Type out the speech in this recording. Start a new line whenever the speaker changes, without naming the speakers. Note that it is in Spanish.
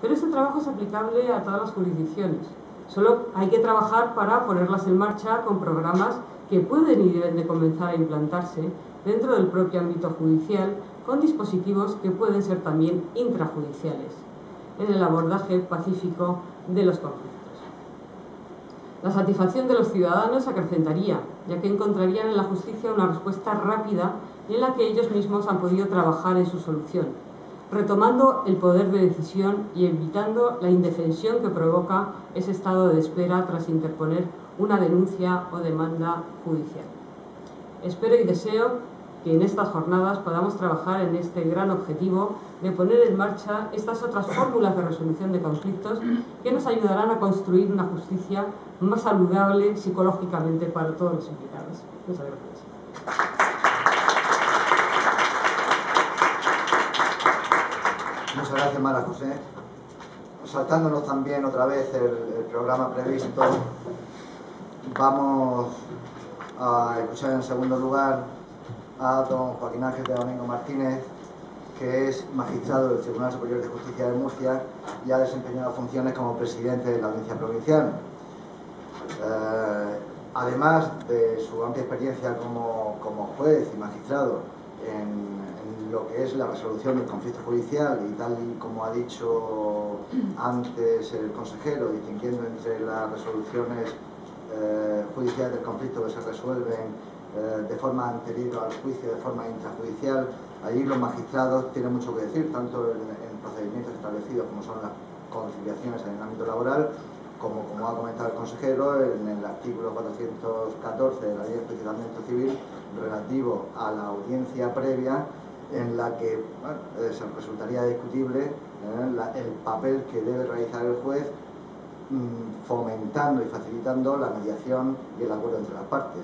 pero ese trabajo es aplicable a todas las jurisdicciones. Solo hay que trabajar para ponerlas en marcha con programas que pueden y deben de comenzar a implantarse dentro del propio ámbito judicial, con dispositivos que pueden ser también intrajudiciales, en el abordaje pacífico de los conflictos. La satisfacción de los ciudadanos se acrecentaría, ya que encontrarían en la justicia una respuesta rápida en la que ellos mismos han podido trabajar en su solución, retomando el poder de decisión y evitando la indefensión que provoca ese estado de espera tras interponer una denuncia o demanda judicial. Espero y deseo que en estas jornadas podamos trabajar en este gran objetivo de poner en marcha estas otras fórmulas de resolución de conflictos que nos ayudarán a construir una justicia más saludable psicológicamente para todos los implicados. Muchas gracias.
Muchas gracias, Mara José. Saltándonos también otra vez el programa previsto, vamos a escuchar en segundo lugar a don Joaquín Ángel de Domingo Martínez, que es magistrado del Tribunal Superior de Justicia de Murcia y ha desempeñado funciones como presidente de la Audiencia Provincial. Además de su amplia experiencia como juez y magistrado en lo que es la resolución del conflicto judicial, y tal y como ha dicho antes el consejero, distinguiendo entre las resoluciones judiciales del conflicto que se resuelven de forma anterior al juicio, de forma intrajudicial, allí los magistrados tienen mucho que decir, tanto en procedimientos establecidos como son las conciliaciones en el ámbito laboral, como ha comentado el consejero, en el artículo 414 de la Ley de Enjuiciamiento Civil relativo a la audiencia previa, en la que se resultaría discutible el papel que debe realizar el juez fomentando y facilitando la mediación y el acuerdo entre las partes.